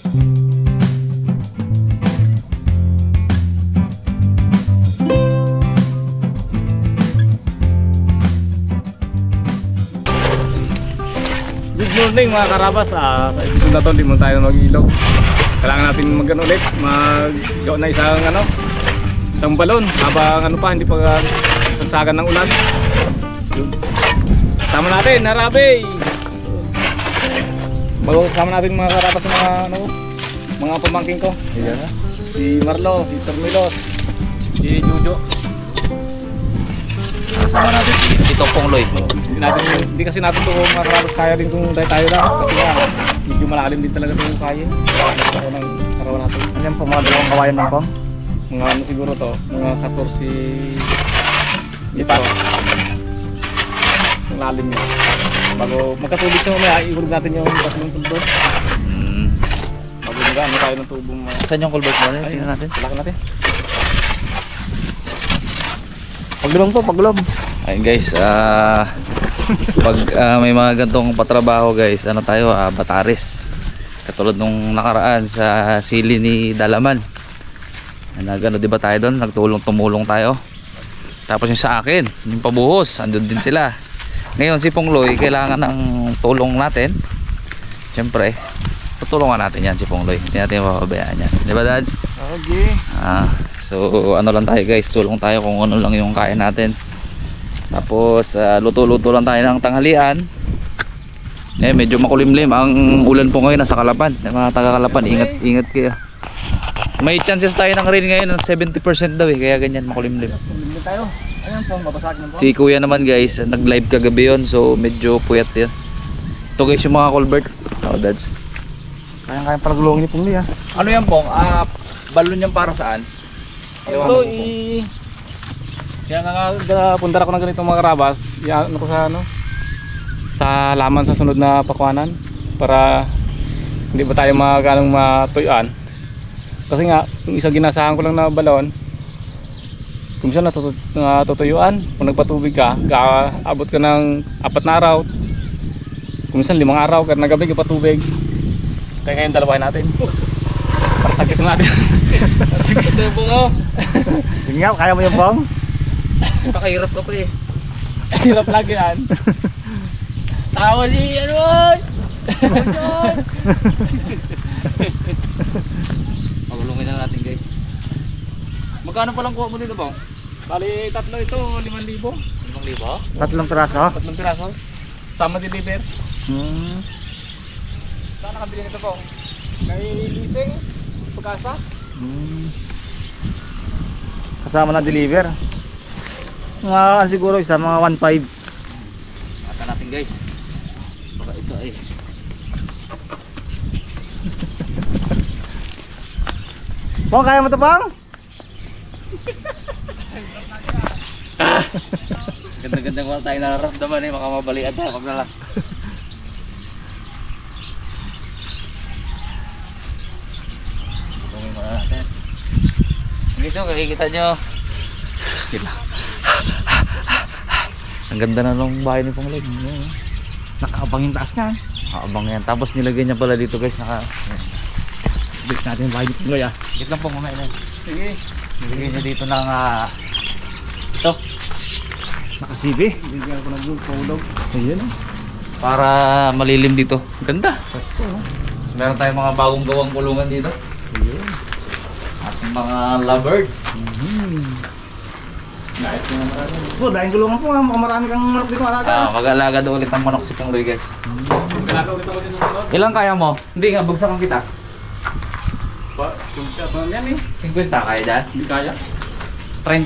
Good morning mga karabas. Sa episode na to, hindi mo tayo mag-ilog. Kailangan natin mag-ano ulit, mag-gawa na isang balon habang hindi pa sagsagan ng ulan. Sama natin, Narabe! Sama natin mga karabas mga pamangking ko. Si Marlo, si Termilos, si Jojo. Kasama natin si Tito Pongloy. Hindi kasi natin ito mga karabas kaya din kung tayo lang. Kasi medyo malalim din talaga ito kaya. Ng karawan natin. Ayan po mga dalawang kawayan ng pang. Mga siguro to, mga 14 ito. Ang lalim niya. Bago magkatubig siya mamaya, ihulog natin yung tatlong tuldok. Bago tayo ng tubong. Saan yung culvert mo? Tingnan natin. Kailangan natin. Paglulong. Ayun guys, pag may mga gantong patrabaho guys, tayo, Batares. Katulad nung nakaraan sa sili ni Dalaman. Diba tayo doon, tumulong tayo. Tapos yung sa akin, yung pabuhos, andun din sila. Ngayon si Pongloy, kailangan ng tulong natin. Siyempre, tutulungan natin yan si Pongloy. Hindi natin mapabayaan yan. Diba Dad? Okay. So lang tayo guys, tulong tayo kung ano lang yung kaya natin. Tapos luto-luto lang tayo ng tanghalian. Medyo makulimlim ang ulan po ngayon nasa Kalapan. Mga taga-Kalapan, ingat kayo. May chances tayo ng rain ngayon ng 70% daw kaya ganyan makulimlim. Hindi tayo. Ayan po, mabasag na po. Si Kuya naman guys, nag-live kagabi yon, so medyo puyat yan. Ito guys yung mga culvert. Dads. Kaya pala gulong ni Pungli Ano yan pong? Balon yan para saan? Ito kaya pundar ako ng ganitong mga karabas. Yan ko sa laman sa sunod na pakuanan para hindi ba tayo ganong matuyuan. Kasi nga yung isang ginasahan ko lang na balon, kung siya natutuyuan, kung nagpatubig ka, abot ka ng 4 na araw, kung minsan 5 araw ka nagabi ka patubig. Kaya ngayon dalawahin natin para sakit natin. Sakit na po ko. Sige nga, kaya mo yung pang? Pakahirap ka pa Hirap lagi yan. Tawa si Pagulungin na natin guys. Magkano palang kuha mo dito bang? Bali tatlo ito, 5,000. 5,000? Tatlong piraso? Tatlong piraso. Sama deliver. Saan nakabili nito po? May leasing, pagkasa. Kasama na deliver. Siguro mga 1.5. Mata natin guys. Baka ito Pang, kaya mo ito pang? Ganda-ganda ko tayo nararamdaman baka mabalian tayo. Kami na lang. Tulungin muna natin. Guys, kakikita nyo. Sila. Ang ganda na ng bahay ni Pongloy. Nakaabang yung taas niyan. Abang yan. Tapos nilagay niya pala dito guys. Balik natin yung bahay ni Pungloy Git lang po mga ilan. Sige. Nilagay niya dito ng ito. Nakasibi. Bigyan ko ng tulog. Ayun Para malilim dito. Ganda. Pasko. So, meron tayong mga bagong gawang kulungan dito. Ayun. Ating mga lovebirds. Nice na naman. Dahil gulungan po mukhang marami kang manok dito alaga. Mag-alaga daw ulit ng manok si Pongloy guys. Kailangan ulit ako din sa sunod. Ilang kaya mo? Hindi nga, bagsakan kita. Chumpi ako yan 50 kaya dyan? Hindi kaya. 30.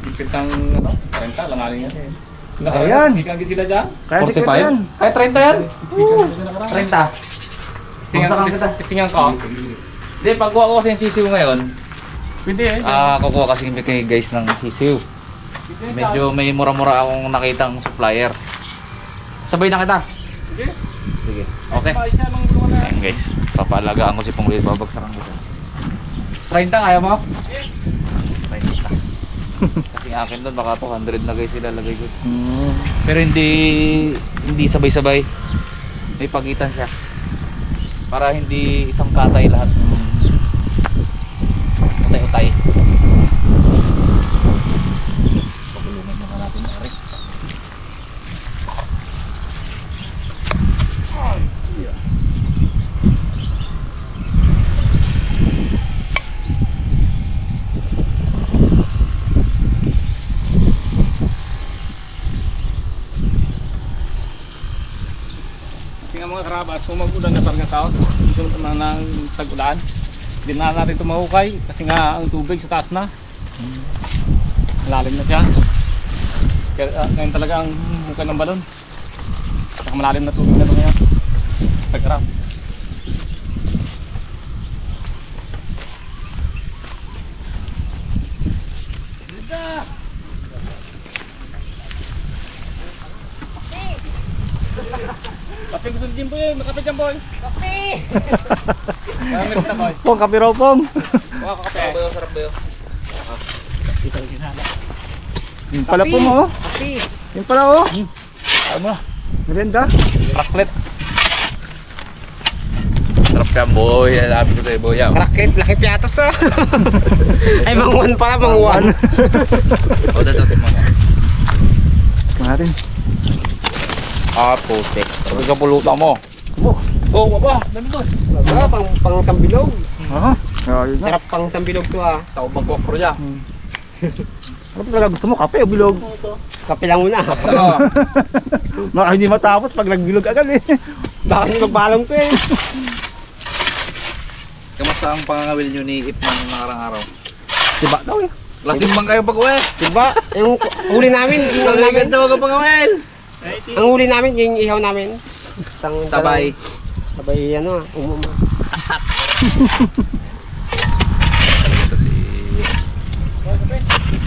Ipitang 30, langanin yan Ayan. Siksikan sila dyan. Kaya 45? 60 yan. Kaya 30 yan? Siksikan sila nakaraan. 30. Bagsakan kita. Testingan ko. Hindi, pagkuha ko kasi yung sisiw ngayon, Pwede kukuha kasi kay guys ng sisiw. Medyo may mura-mura akong nakitang supplier. Sabay na kita. Sige. Sige. Okay. Paisa lang gulungan na. Ayan guys, papalagaan ko si Pongloy, babagsakan ko siya. 30 kaya mo? 30. Kasi akin doon baka 200 na guys ilalagay ko. Pero hindi sabay-sabay. May pagitan siya. Para hindi isang katay lahat ng utay-utay. Pagulungan naman natin na rin. Kasi nga mga karabas, kung mag-ulan na parang tao, gusto naman ng tag-ulan, hindi na natin ito mahukay kasi nga ang tubig sa taas na. Malalim na siya. Kaya ngayon talaga ang hukay ng balon. Saka malalim na tubig na ito ngayon. Tag-arap. Kape gusto ni Jimboy, makapit dyan boy. Kape! Kaya meron na boy. Pong, kape raw pong. Buka ka kape. Sarap ba yun? Sarap ba yun? Yung pala po mo, oh. Kape! Yung pala, oh. Ano? Merienda. Raklet. Sarap ka boy. Sabi ko sa'yo boy. Rakit, laki piatos ah. Ay, manguan pala, manguan. O, dato mo na. Ito natin. Ah, putik. Sabi ka pulutan mo. Oh, baba. Dami doon. Wala, pang sambilog. Aha. Ayun na. Sarap pang sambilog to ah. Tao magkokro niya. Ano talaga gusto mo? Kape o bilog? Kape lang muna. Oo. Baka hindi matapos pag nagbilog agad eh. Baka hindi magbalong to eh. Kamusta ang pangangawil nyo ni Ipman ng nakarang araw? Diba daw eh. Lasing bang kayo pag-uwi? Diba? Yung huli namin, yung Ang namin. ganda wag ang pangangawil. Ang huli namin, yung ihaw namin. Sabay. Sabay ano, umuma. Ito si...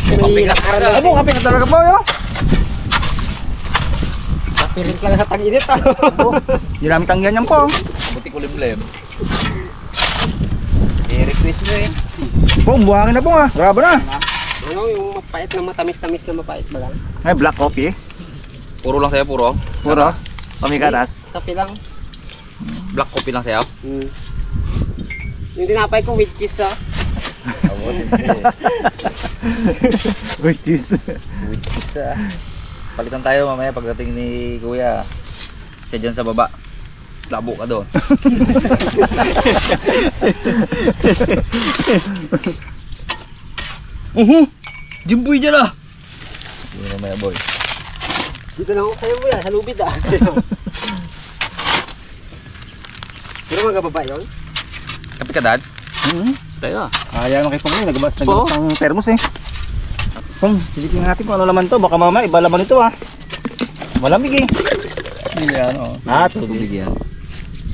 Pinilak ka rin. Ano kape na talaga po yun? Kapirin ka lang sa tag-init ah. Hindi namin tanggihan yan po. Buti kulimlim. I-request mo eh. Pong, buhangin na po ah. Grabe na. Ano, yung mapait na matamis-tamis na mapait ba lang? Ay, black coffee. Puro lang sa'yo, puro? Puro. Pamikatas. Kape lang. Black coffee lang sa'yo? Hmm. Yung tinapay ko with cheese ah. With cheese. With isa. Palitan tayo mamaya pagdating ni Kuya. Siya dyan sa baba. Labo ka doon. Jimboy dyan ah! Hindi mamaya boy. Dito lang ako sa'yo mo yan, sa lubid ah. Pero magababa yun? Kapi ka dads? Tayo. Ayaw makipong ngayon. Nagabas ng thermos eh. Pong, silikin natin kung ano laman to. Baka mamaya iba laman ito ah. Malamig eh. Hindi yan, oh. Ah, tubig. yan.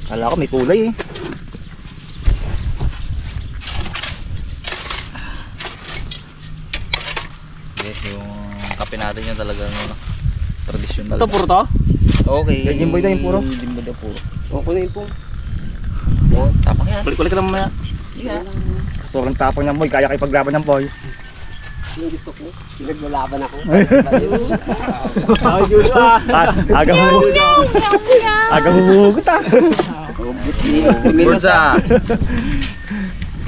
Kala ko may kulay eh. Yes, yung kape natin yan talagang traditional. Ito puro to? Okay. Kaya Jimboy na yung puro. Jimboy na puro. O, kunin po. Yan, tapang yan. Kulik-kulik ka lang mamaya. Yeah. Sobrang tapang ng boy. Kaya kayo paglaban ng boy. Yung gusto ko, naglalaban ako. Ay, Judo ah. Aga humugot. Aga humugot ah. Bursa.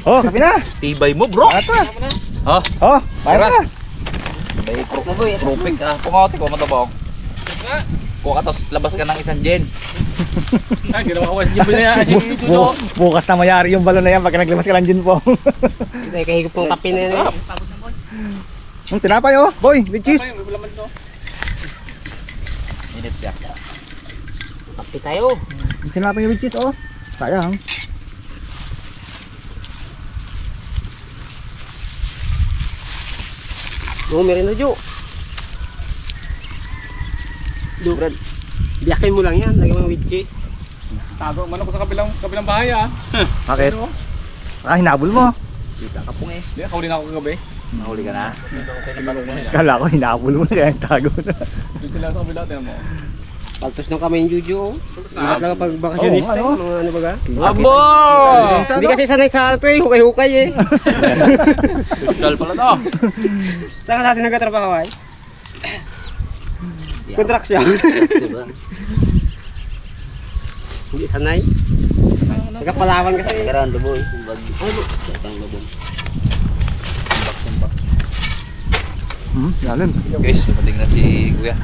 Oh, kape na. Tibay mo bro. Ata. Oh, Oh, mayroon na. may tropik ka. Pungawati ko matabong. Kuha ka tos, labas ka ng isang gen. Ay, hindi naman ako si Jimboy na yan. Si Judo. Bukas na mayari yung balon na yan pag naglamas ka lang dyan po. Ay, kahigop pong kape na yan eh. Yung tinapay oh, boy, with cheese. Minute siya. Kape tayo. Yung tinapay with cheese oh. Sayang. Oo, meron na Jo. Jo, Brad. Biyakin mo lang yan, lagyan mo with cheese. Tago man ako sa kabilang bahay ah. Bakit? Ah, hinabol mo. Kita ka pong eh. Hindi, kahuli na ako kagabi. Nahuli ka na. Kala ko hinabol mo na kaya tago na. Dito lang sa kabila, tinan mo. Paltos ng kami yung Juju. Lahat lang pag bakasyonista, Oo, ano? mga ano baga. Abo! Hindi kasi sanay sa ito eh, hukay-hukay eh. Social pala to. Saan ka natin nagkatrabaho ay? Contraction. Hindi sanay. Nagkapalawan kasi. Garando boy. Lalim. Guys, dumating na si Kuya.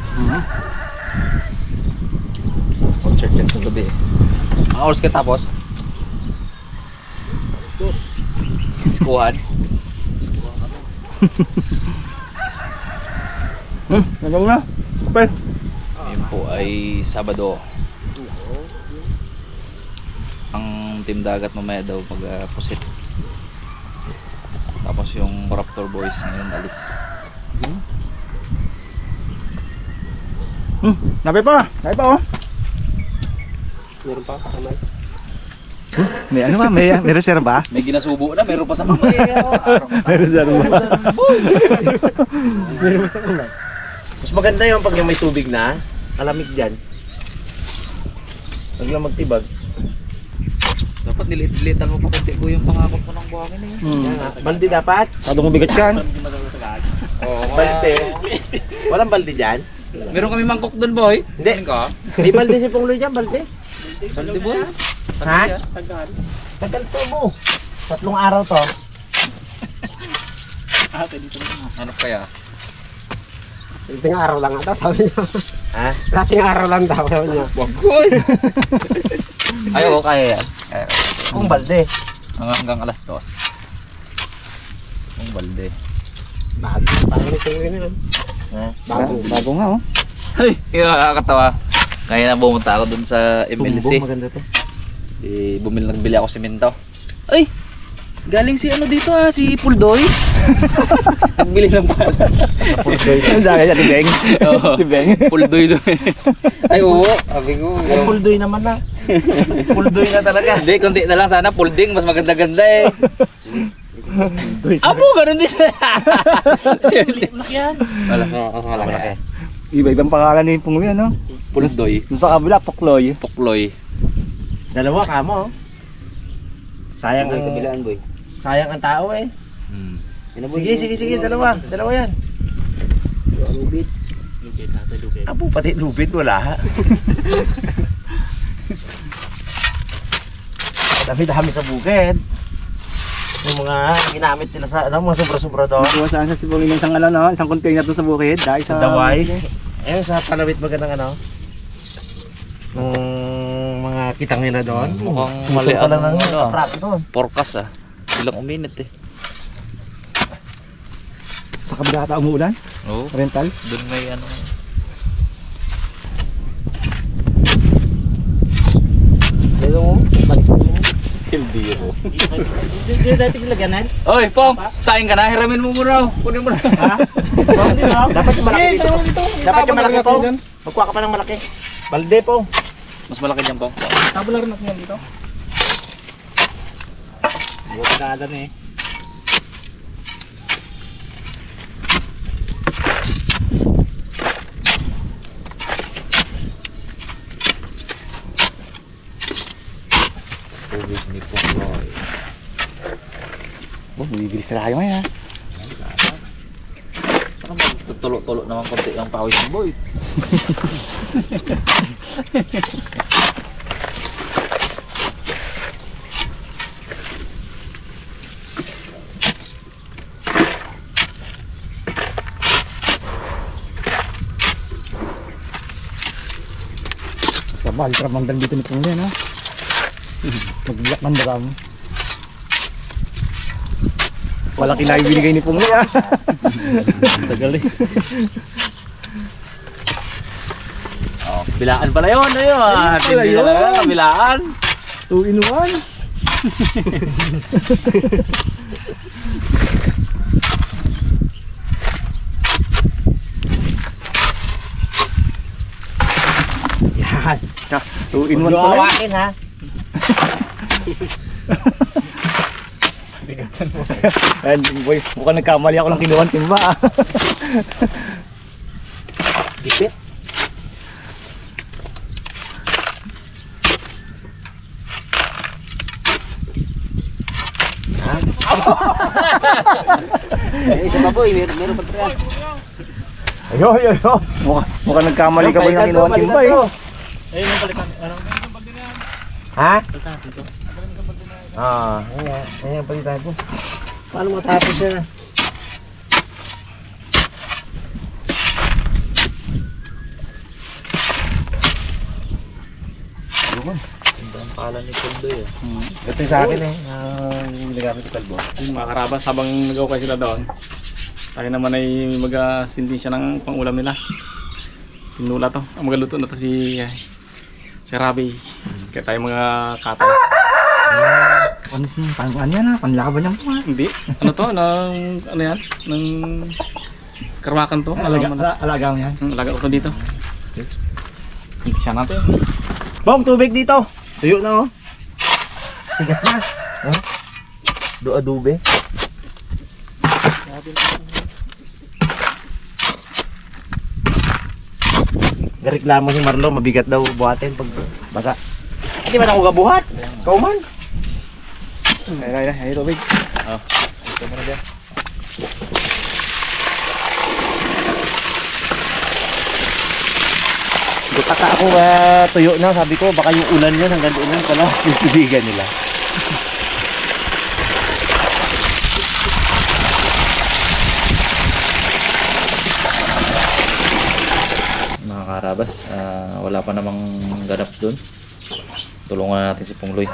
Concert yan sa gabi. Mga oras ka tapos? Iskuhan. Nagam na. Okay. Ngayon po ay Sabado. Ang Team Dagat mamaya daw mag-pusit. Tapos yung Raptor Boys ngayon alis. Nabi pa oh. Meron pa kamay. May ano ba? May reserva? May ginasubo na, meron pa sa kamay. May reserva. Mas maganda yung pag yung may tubig na, kalamig dyan. Huwag lang magtibag. Dapat nililit-lilitan mo pa kunti ko yung pangakot mo ng buhangin eh. Balde dapat? Sado kong bigat yan. Balde. Walang balde dyan? Meron kami mangkok doon, boy. Hindi. Ka? May balde si Pongloy dyan, balde. Balde, boy. Ha? Tagal to mo. 3 araw to. Ano kaya? Dating araw lang ata sabi niya. Ha? Dating araw lang daw sabi niya. Wag boy. Ayo, kaya yan. Kaya. Kung balde. Hanggang alas 2. Kung balde. Bago. Parang ito yun. Ha? Bago nga oh. Ay, nakakatawa. Kaya na pumunta ako dun sa MLC. Maganda to. Nagbili ako simento. Ay! Galing si ano dito si Puldoy. Nagbili ng pala. Ano sa akin? Tibeng? Oo. Tibeng? Puldoy doon. Ay oo, sabi ko. Ay, puldoy naman na. Puldoy na talaga. Hindi, kunti na lang sana pulding, mas maganda-ganda eh. Apo, ganun din. Malaki yan. Malaki. Iba-ibang pangalan ni Pungloy ano? Puldoy. Doon sa kabila, Pukloy. Pukloy. Dalawa ka mo. Sayang ang kabilaan boy. sayang ang tao eh. Sige, dalawa. Dalawa yan. Lubid. Apo, pati lubid wala. Dami-dami sa bukid. Yung mga ginamit nila sa ano, mga sobra-sobra doon. Kuha saan sa Sibong yung isang ano, no? Isang container doon sa bukid. Dahil sa Daway. Ayun sa Palawit magandang ano. Nung mga kitang nila doon. Mukhang Susol mali pa lang ang ng ano, kaprato doon. forecast Ilang uminit eh. Sa kabila ata umuulan. Oo. Rental. Doon may ano. Dito mo, balik mo. Kildiro. Hindi dati nilagyanan. Oy, Pong! Saing ka na, hiramin mo muna. Kunin mo na. Ha? Dapat yung malaki dito. Dapat yung malaki po. Magkuha ka pa ng malaki. Balde po. Mas malaki dyan, Pong. Tabula rin natin dito. Bukadalan eh. Tubig ni Pongloy. Oh, bibilis na tayo ngayon ha. Tutulo-tulo naman konti ang pawis ng boy. Sa bahal, tramang dito ni Pungloy ha. Maglak ng drum. Wala kinabinigay ni Pungloy ha. Tagal eh. Oh, bilaan pala yun. Ayun. Pala Hindi yun. talaga, bilaan. 2 in 1. Yan. 2 in 1 Huwag pala. hawakin ha. Ayan, boy, mukhang nagkamali ako ng kinuha ng timba. Dipit. Isa pa boy, meron pa tre. Ayo. Mukhang nagkamali ka ba ng kinuha ng timba eh. Ha? Ayan, palitan ko. Paano matapos yan? Ang pala ni Kuldoy eh. Ito yung sa akin eh. Yung ginagamit ko kalbo. Yung mga karabas, habang nag-ukay sila doon, tayo naman ay mag-sindin siya ng pang-ulam nila. Tinula to. Ang magaluto na to si Rabi. Kaya tayo mga katay. Ano yan ha? Panlaban yan po ha? Hindi. Ano to? Ano yan? Ng karmakan to. Alaga mo yan. Alaga ko to dito. Sinti siya natin. Bong, tubig dito. Tuyo na oh. Tigas na. Oh. Do adobe. Gareklamo si Marlo, mabigat daw buhatin pag basa. Hindi ba ako gabuhat? Kauman. Ay, tubig. Oh, ito mo na dyan. Butaka ako tuyo na, sabi ko baka yung ulan yun hanggang doon lang pala yung tubigan nila. Mga karabas, wala pa namang ganap dun. Tulungan natin si Pungloy.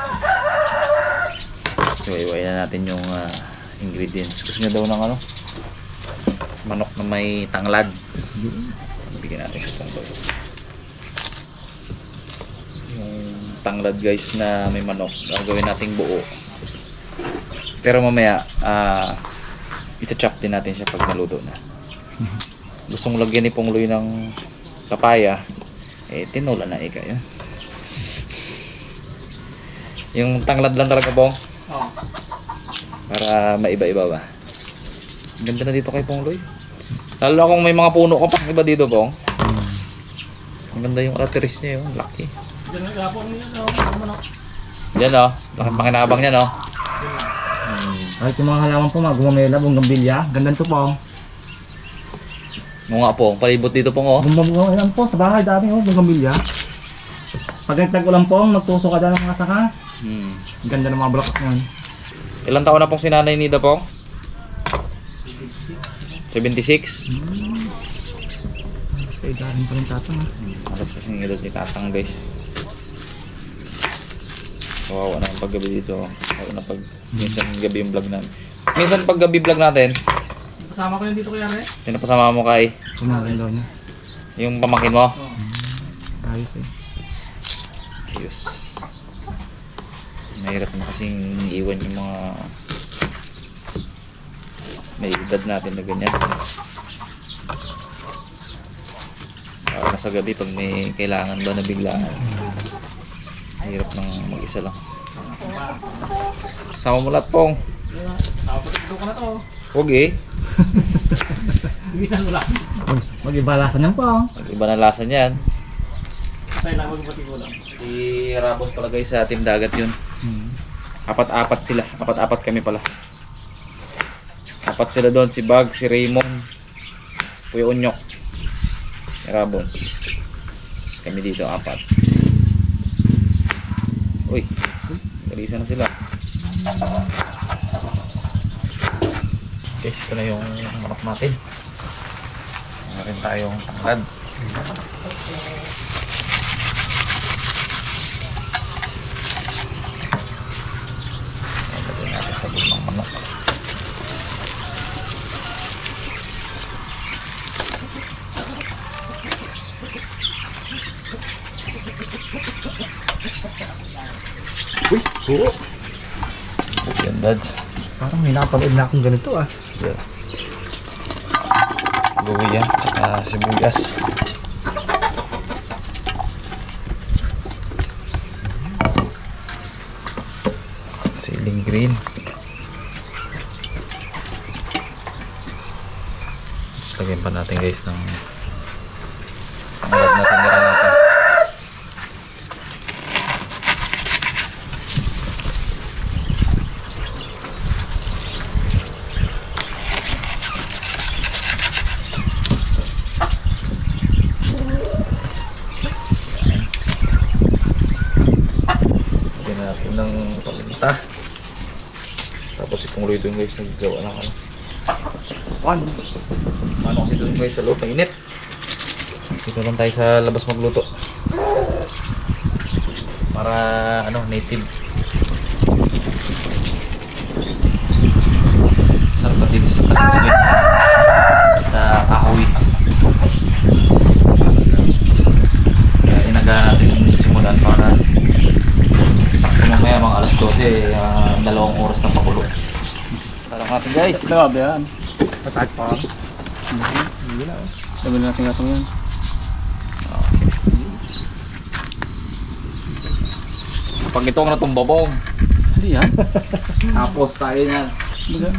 Iwain na natin yung ingredients. Gusto niya daw ng ano? Manok na may tanglad. Bigyan natin si Pungloy. Yung tanglad guys na may manok, gagawin nating buo. Pero mamaya, ita-chop din natin siya pag naluto na. Gustong lagyan ni Pungloy ng papaya, tinula na ika yun. Yung tanglad lang talaga, Bong. Oo. Para maiba-iba ba. Ganda na dito kay Pungloy. Lalo kung may mga puno ka pang iba dito, Bong. Ang ganda yung arteries niya yun, laki. Diyan o, laki pakinabang niya no. Kahit yung mga halaman po, mga gumamela, bunggambilya, gandang to po. Mo nga Pong, palibot dito Pong oh. Gumamela po, sa bahay dami oh, bunggambilya. Pag nagtag-ulan po, magtuso ka dyan ng mga saka. Ganda ng mga bulaklak ngayon. Ilang taon na Pong si Nanay Nida Pong? 76? Mas kayo galing pa rin tatang ha. Alas kasing edad ni Tatang guys. Kawawa na ang paggabi dito. Kawawa na pag minsan gabi yung vlog namin. Minsan pag gabi vlog natin, Kasama ko yun dito kuya Re. pinapasama mo kay Kumain daw niya. yung pamangkin mo. Ayos eh. Ayos. Mahirap na kasing iwan yung mga may edad natin na ganyan. Na sa gabi pag may kailangan ba na biglaan, mahirap nang mag-isa lang. Sama mo lahat Pong. Dito ka na to. Huwag eh. Ibisan mo lang. Mag-ibalasan yan po. Iba na lasa niyan. Tayo lang magpati ko lang. Si Rabos pala guys sa Team Dagat yun. Apat-apat sila. Apat-apat kami pala. Apat sila doon. Si Bag, si Raymond, Kuya Unyok, si Rabos. Tapos kami dito apat. Uy, galisa na sila. Guys, ito na yung manok natin. Meron tayong tanglad. Lagyan natin sa buong manok. Uy, oo. Yan, dads. Parang may napanood na akong ganito ah. Yeah. Luya, tsaka sibuyas. Siling green. Tapos lagyan pa natin guys ng tanglad na tinira natin. Lagyan natin ng paminta. Tapos si Pong Luido yung guys naggawa ng ano. Ano kasi doon guys sa loob, mainit. Dito lang tayo sa labas magluto. Para ano, native. Sarap na din sa kasi sa kahoy. Kaya inagahan natin simulan para sakto mamaya mga alas 12, 2 oras na pakulo. Sarap natin guys. Grabe yan. Patag pa. Dami na natin gatong yan. Okay. Pag ito ang natumbabong, Hindi yan. tapos tayo niyan. Hindi yan.